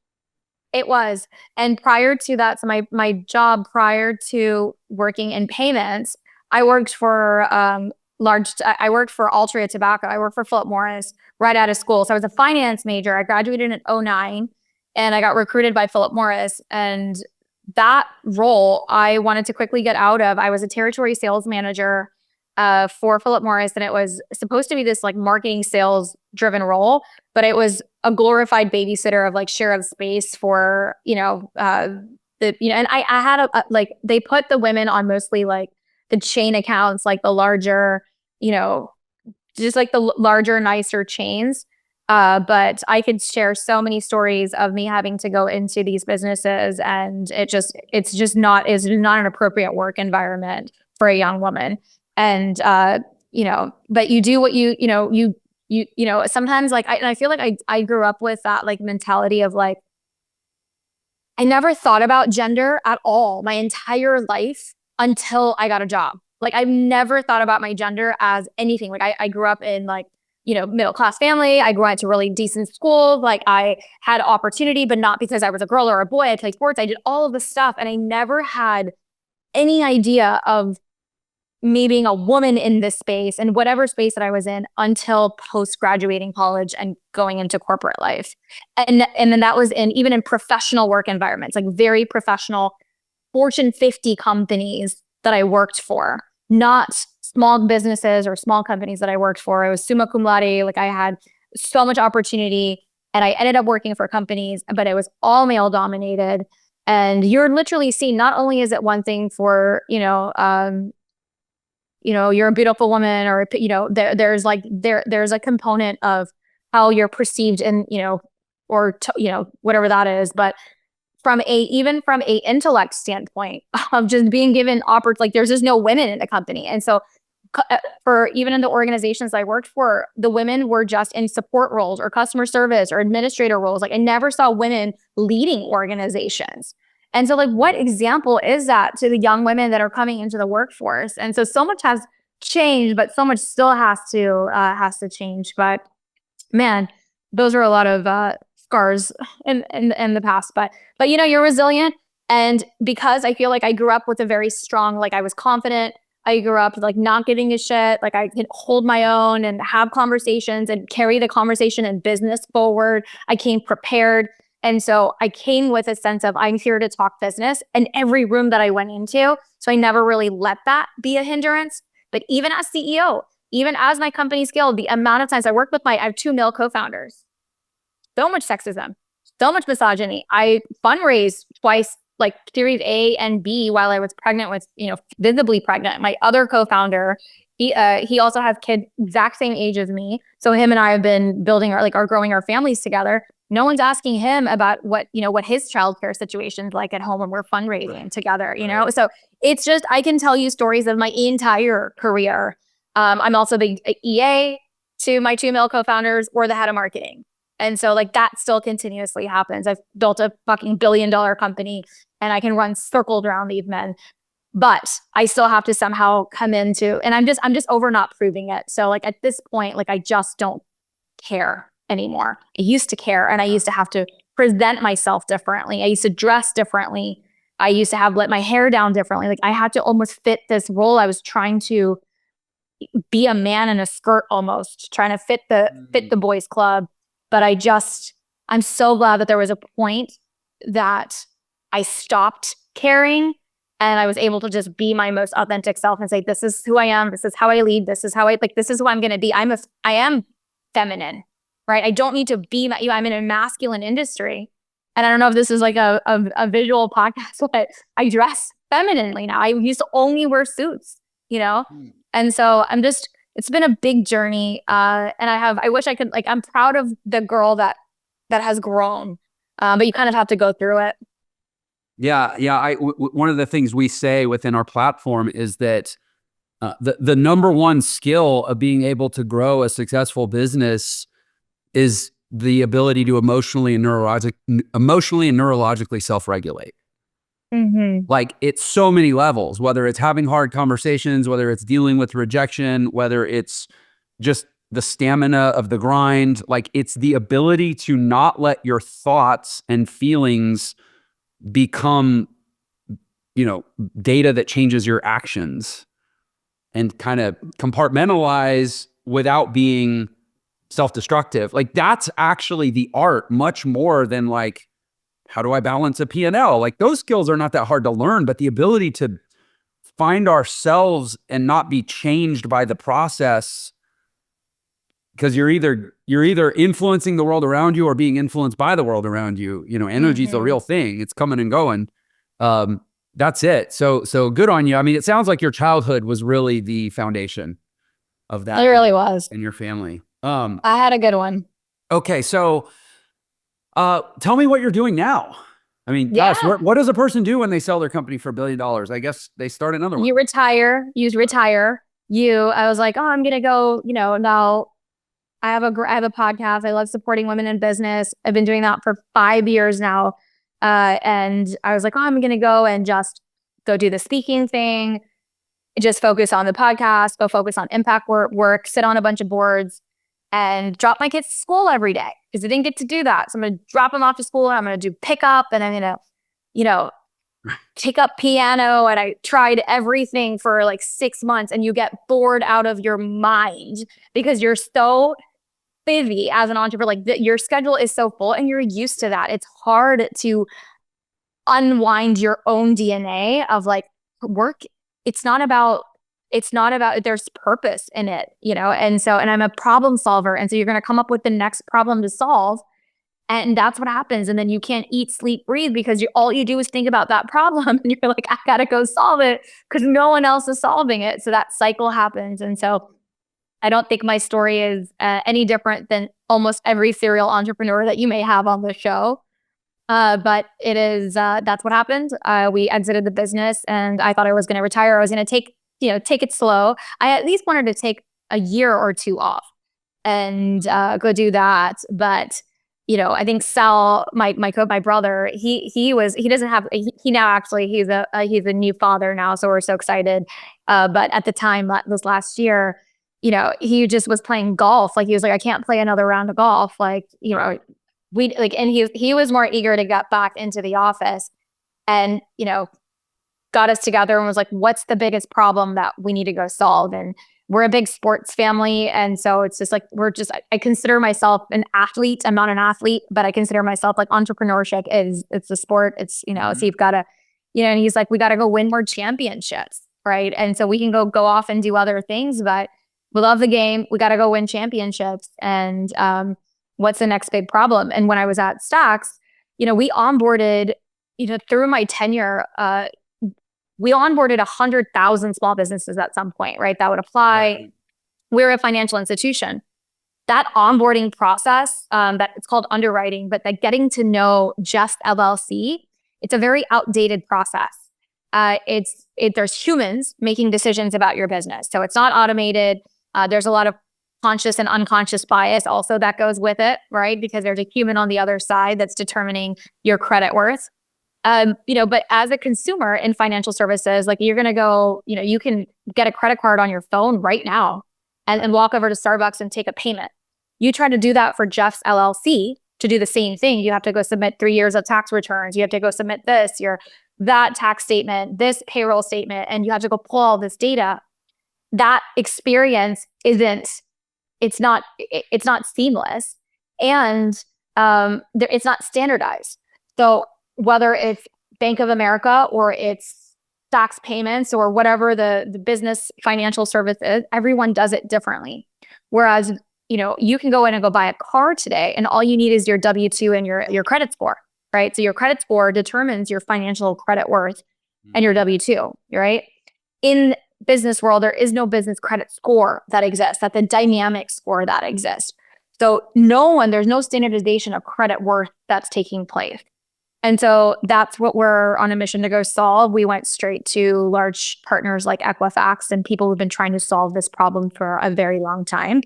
It was. And prior to that, so my job prior to working in payments, I worked for I worked for Altria Tobacco. I worked for Philip Morris right out of school. So I was a finance major. I graduated in 2009 and I got recruited by Philip Morris. And that role I wanted to quickly get out of. I was a territory sales manager for Philip Morris, and it was supposed to be this like marketing sales driven role, but it was a glorified babysitter of like share of space for and I had they put the women on mostly like the chain accounts, like the larger, just like the larger, nicer chains. But I could share so many stories of me having to go into these businesses, and it's just not an appropriate work environment for a young woman. And but you do what sometimes like I feel like I grew up with that like mentality of like I never thought about gender at all my entire life until I got a job. Like I've never thought about my gender as anything. Like I grew up in like, middle class family. I grew up to really decent school. Like I had opportunity, but not because I was a girl or a boy. I played sports. I did all of this stuff. And I never had any idea of me being a woman in this space and whatever space that I was in until post-graduating college and going into corporate life. And then that was even in professional work environments, like very professional Fortune 50 companies that I worked for, not small businesses or small companies that I worked for. I was summa cum laude. Like I had so much opportunity, and I ended up working for companies, but it was all male dominated. And you're literally seen, not only is it one thing for, you're a beautiful woman, or, there's a component of how you're perceived in, whatever that is. But even from a intellect standpoint of just being given like there's just no women in the company. And so for even in the organizations I worked for, the women were just in support roles or customer service or administrator roles. Like I never saw women leading organizations. And so like, what example is that to the young women that are coming into the workforce? And so much has changed, but so much still has to change. But man, those are a lot of scars in the past. But you're resilient. And because I feel like I grew up with a very strong, like I was confident. I grew up like not giving a shit. Like I could hold my own and have conversations and carry the conversation and business forward. I came prepared. And so I came with a sense of I'm here to talk business in every room that I went into. So I never really let that be a hindrance. But even as CEO, even as my company scaled, the amount of times I worked with I have 2 male co-founders, so much sexism, so much misogyny. I fundraised twice, like Series A and B, while I was pregnant with, visibly pregnant. My other co-founder, he also has kids exact same age as me. So him and I have been building growing our families together. No one's asking him about what his childcare situation's like at home when we're fundraising together, So it's just, I can tell you stories of my entire career. I'm also the EA to my 2 male co-founders or the head of marketing. And so like that still continuously happens. I've built a fucking billion-dollar company and I can run circles around these men, but I still have to somehow come into, and I'm just over not proving it. So like at this point, like I just don't care anymore. I used to care, and I used to have to present myself differently. I used to dress differently. I used to let my hair down differently. Like I had to almost fit this role. I was trying to be a man in a skirt, almost trying to fit the boys club. But I'm so glad that there was a point that I stopped caring and I was able to just be my most authentic self and say, this is who I am. This is how I lead. This is this is who I'm going to be. I am feminine, right? I don't need to be, I'm in a masculine industry. And I don't know if this is like a visual podcast, but I dress femininely now. I used to only wear suits, And so it's been a big journey. And I wish I could, I'm proud of the girl that has grown. But you kind of have to go through it. Yeah. One of the things we say within our platform is that the number one skill of being able to grow a successful business is the ability to emotionally and neurologically self-regulate. Mm-hmm. Like it's so many levels, whether it's having hard conversations, whether it's dealing with rejection, whether it's just the stamina of the grind. Like it's the ability to not let your thoughts and feelings become, data that changes your actions, and kind of compartmentalize without being self-destructive. Like that's actually the art, much more than like, how do I balance a P&L? Like those skills are not that hard to learn, but the ability to find ourselves and not be changed by the process, because you're either influencing the world around you or being influenced by the world around you. Energy is the real thing. It's coming and going. That's it. So good on you. I mean, it sounds like your childhood was really the foundation of that. It really was. In your family. I had a good one. Okay, so tell me what you're doing now. I mean, Yeah. gosh, what does a person do when they sell their company for $1 billion? I guess they start another one. You retire. I was like, oh, I'm gonna go. Now I have a podcast. I love supporting women in business. I've been doing that for 5 years now, and I was like, oh, I'm gonna go and just go do the speaking thing. Just focus on the podcast. Go focus on impact work. Sit on a bunch of boards, and drop my kids to school every day because I didn't get to do that. So I'm gonna drop them off to school. And I'm gonna do pickup, and I'm gonna, take up piano. And I tried everything for like 6 months, and you get bored out of your mind because you're so busy as an entrepreneur. Like your schedule is so full and you're used to that. It's hard to unwind your own DNA of like work. It's not about, there's purpose in it, and I'm a problem solver. And so you're going to come up with the next problem to solve. And that's what happens. And then you can't eat, sleep, breathe because all you do is think about that problem. And you're like, I got to go solve it because no one else is solving it. So that cycle happens. And so I don't think my story is any different than almost every serial entrepreneur that you may have on the show. But it is, that's what happened. We exited the business and I thought I was going to retire. I was going to take it slow. I at least wanted to take a year or two off and go do that. But I think Sal, my brother, he he's a new father now, so we're so excited. But at the time, this last year, he just was playing golf. Like he was like, I can't play another round of golf. Like and he was more eager to get back into the office, and got us together and was like, what's the biggest problem that we need to go solve? And we're a big sports family. And so it's just like, I consider myself an athlete. I'm not an athlete, but I consider myself like entrepreneurship it's a sport. It's, so you've got to, and he's like, we got to go win more championships. Right. And so we can go off and do other things, but we love the game. We got to go win championships. And what's the next big problem? And when I was at Stacks, we onboarded, through my tenure, we onboarded 100,000 small businesses at some point, right? That would apply. Right. We're a financial institution. That onboarding process, that it's called underwriting, but that getting to know just LLC, it's a very outdated process. There's humans making decisions about your business. So it's not automated. There's a lot of conscious and unconscious bias also that goes with it, right? Because there's a human on the other side that's determining your credit worth. But as a consumer in financial services, like you're going to go, you can get a credit card on your phone right now and walk over to Starbucks and take a payment. You try to do that for Jeff's LLC to do the same thing. You have to go submit 3 years of tax returns. You have to go submit that tax statement, this payroll statement, and you have to go pull all this data. That experience it's not seamless, and it's not standardized. So whether it's Bank of America or it's tax payments or whatever the business financial service is, everyone does it differently. Whereas, you can go in and go buy a car today and all you need is your W-2 and your credit score, right? So your credit score determines your financial credit worth and your W-2, right? In business world, there is no business credit score that exists. That's a dynamic score that exists. So there's no standardization of credit worth that's taking place. And so that's what we're on a mission to go solve. We went straight to large partners like Equifax and people who've been trying to solve this problem for a very long time.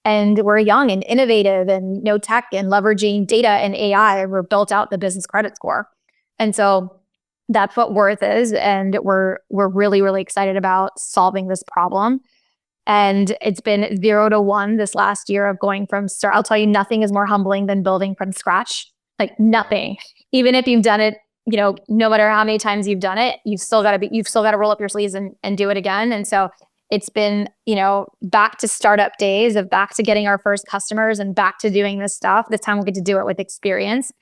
And we're young and innovative and no tech and leveraging data and AI. We're built out the business credit score. And so that's what Worth is. And we're really, really excited about solving this problem. And it's been 0 to 1 this last year of going from start. I'll tell you, nothing is more humbling than building from scratch. Like nothing. Even if you've done it, no matter how many times you've done it, you've still got to roll up your sleeves and do it again. And so it's been, back to startup days of back to getting our first customers and back to doing this stuff. This time we'll get to do it with experience.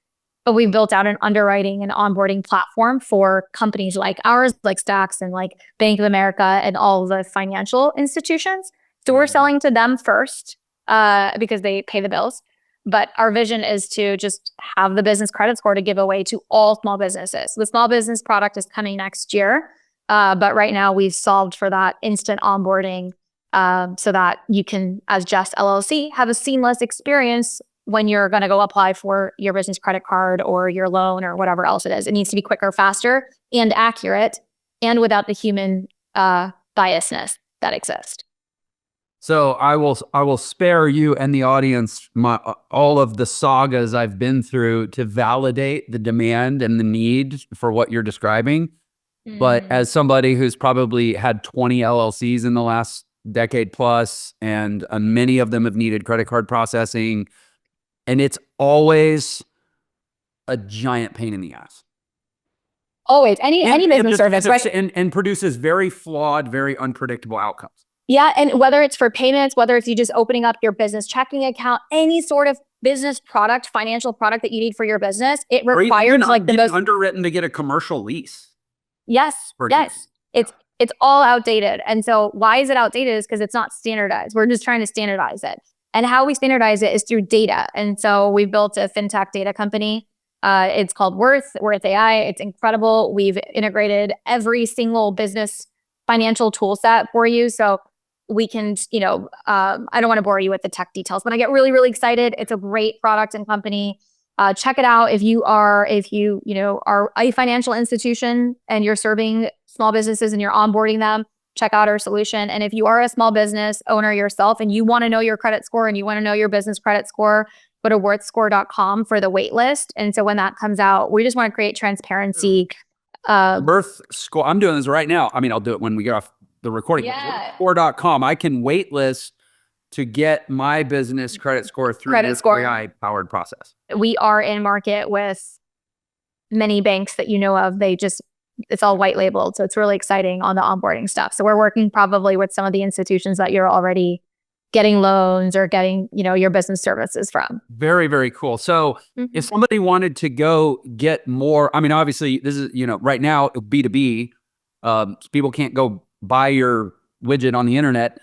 But we built out an underwriting and onboarding platform for companies like ours, like Stacks and like Bank of America and all the financial institutions. So we're selling to them first because they pay the bills. But our vision is to just have the business credit score to give away to all small businesses. The small business product is coming next year. But right now we've solved for that instant onboarding so that you can, as Just LLC, have a seamless experience when you're going to go apply for your business credit card or your loan or whatever else it is. It needs to be quicker, faster, and accurate, and without the human biasness that exists. So I will spare you and the audience all of the sagas I've been through to validate the demand and the need for what you're describing. But as somebody who's probably had 20 LLCs in the last decade plus, and many of them have needed credit card processing, and it's always a giant pain in the ass. Always, any business service, right? And produces very flawed, very unpredictable outcomes. Yeah, and whether it's for payments, whether it's you just opening up your business checking account, any sort of business product, financial product that you need for your business, it requires like the most underwritten to get a commercial lease. Yes, yes. It's all outdated. And so why is it outdated is because it's not standardized. We're just trying to standardize it. And how we standardize it is through data. And so we built a fintech data company. It's called Worth AI. It's incredible. We've integrated every single business financial tool set for you. So we can, I don't want to bore you with the tech details, but I get really, really excited. It's a great product and company. Check it out if you are a financial institution and you're serving small businesses and you're onboarding them. Check out our solution. And if you are a small business owner yourself and you want to know your credit score and you want to know your business credit score, go to worthscore.com for the wait list. And so when that comes out, we just want to create transparency. Worth score. I'm doing this right now. I mean, I'll do it when we get off the recording. Yeah. Worthscore.com. I can wait list to get my business credit score through this AI powered process. We are in market with many banks that you know of. It's all white labeled. So it's really exciting on the onboarding stuff. So we're working probably with some of the institutions that you're already getting loans or getting, your business services from. Very, very cool. So if somebody wanted to go get more, I mean, obviously this is, right now B2B, people can't go buy your widget on the internet.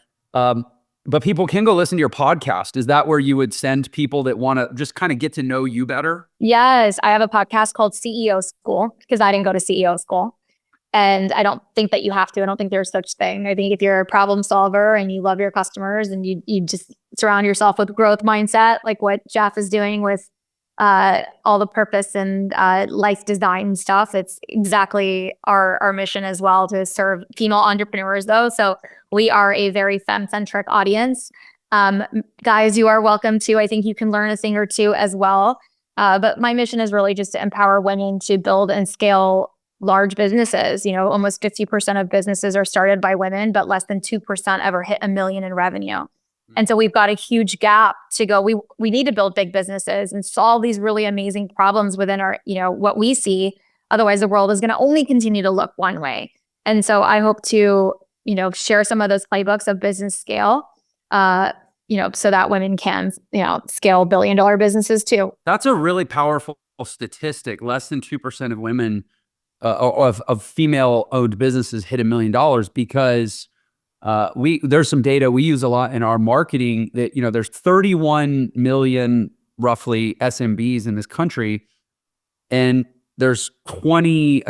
But people can go listen to your podcast. Is that where you would send people that want to just kind of get to know you better? Yes. I have a podcast called CEO School because I didn't go to CEO school. And I don't think that you have to. I don't think there's such thing. I think if you're a problem solver and you love your customers and you just surround yourself with growth mindset, like what Jeff is doing with all the purpose and life design stuff, it's exactly our mission as well, to serve female entrepreneurs though. So we are a very femme-centric audience. Guys, you are welcome to. I think you can learn a thing or two as well. But my mission is really just to empower women to build and scale large businesses. Almost 50% of businesses are started by women, but less than 2% ever hit $1 million in revenue. And so we've got a huge gap to go. We need to build big businesses and solve these really amazing problems within our, what we see. Otherwise, the world is going to only continue to look one way. And so I hope to, share some of those playbooks of business scale, so that women can, scale billion-dollar businesses too. That's a really powerful statistic. Less than 2% of women of female-owned businesses hit $1 million because there's some data we use a lot in our marketing that, there's 31 million roughly SMBs in this country, and there's 20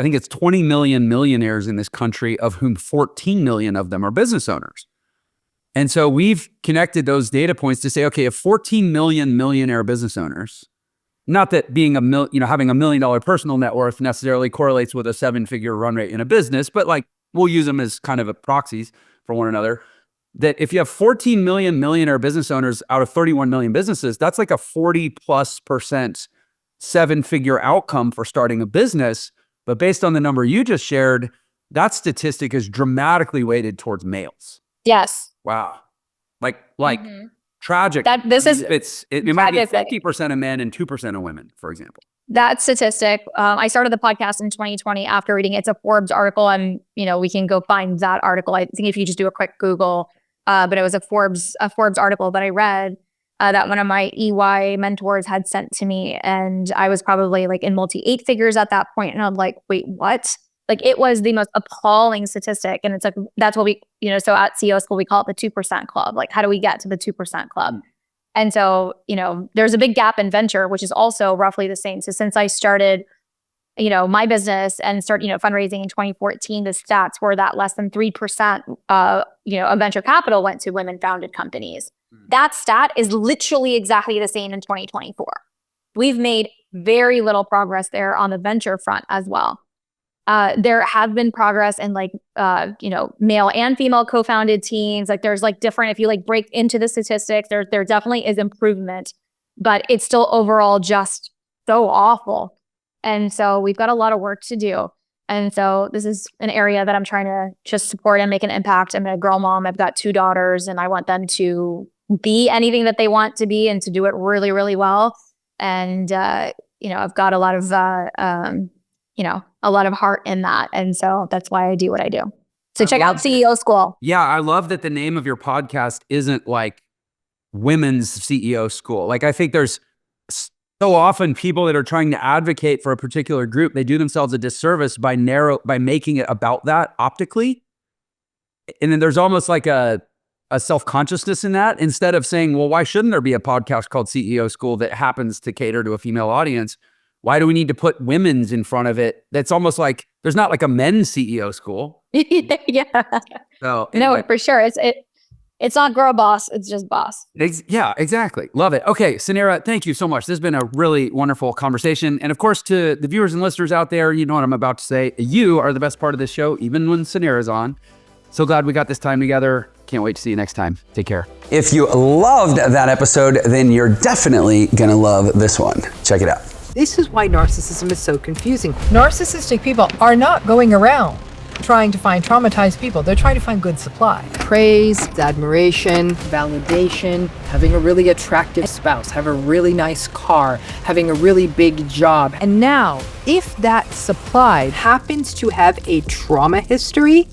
million millionaires in this country, of whom 14 million of them are business owners. And so we've connected those data points to say, okay, if 14 million millionaire business owners, not that being having $1 million personal net worth necessarily correlates with a 7-figure run rate in a business, but like we'll use them as kind of a proxies for one another, that if you have 14 million millionaire business owners out of 31 million businesses, that's like a 40+% 7-figure outcome for starting a business. But based on the number you just shared, that statistic is dramatically weighted towards males. Yes. Wow. Like tragic. It might be 50% of men and 2% of women, for example. That statistic, I started the podcast in 2020 after reading, it's a Forbes article, and we can go find that article. I think if you just do a quick Google, but it was a Forbes article that I read that one of my EY mentors had sent to me, and I was probably like in multi-8 figures at that point, and I'm like, wait, what? Like it was the most appalling statistic, and it's like that's what we, so at CEO School we call it the 2% club. Like, how do we get to the 2% club? And so, there's a big gap in venture, which is also roughly the same. So since I started, my business and started, fundraising in 2014, the stats were that less than 3%, of venture capital went to women-founded companies. That stat is literally exactly the same in 2024. We've made very little progress there on the venture front as well. There have been progress in like, male and female co-founded teams. Like there's like different, if you like break into the statistics, there definitely is improvement, but it's still overall just so awful. And so we've got a lot of work to do. And so this is an area that I'm trying to just support and make an impact. I'm a girl mom. I've got 2 daughters and I want them to be anything that they want to be and to do it really, really well. And, I've got a lot of, a lot of heart in that. And so that's why I do what I do. So check out CEO School. Yeah, I love that the name of your podcast isn't like Women's CEO School. Like I think there's so often people that are trying to advocate for a particular group, they do themselves a disservice by making it about that optically. And then there's almost like a self-consciousness in that, instead of saying, well, why shouldn't there be a podcast called CEO School that happens to cater to a female audience? Why do we need to put women's in front of it? That's almost like there's not like a men's CEO school. Yeah. So no, for sure. It's not girl boss. It's just boss. Yeah, exactly. Love it. Okay, Suneera, thank you so much. This has been a really wonderful conversation. And of course, to the viewers and listeners out there, you know what I'm about to say. You are the best part of this show, even when Suneera's on. So glad we got this time together. Can't wait to see you next time. Take care. If you loved that episode, then you're definitely gonna love this one. Check it out. This is why narcissism is so confusing. Narcissistic people are not going around trying to find traumatized people. They're trying to find good supply. Praise, admiration, validation, having a really attractive spouse, have a really nice car, having a really big job. And now, if that supply happens to have a trauma history,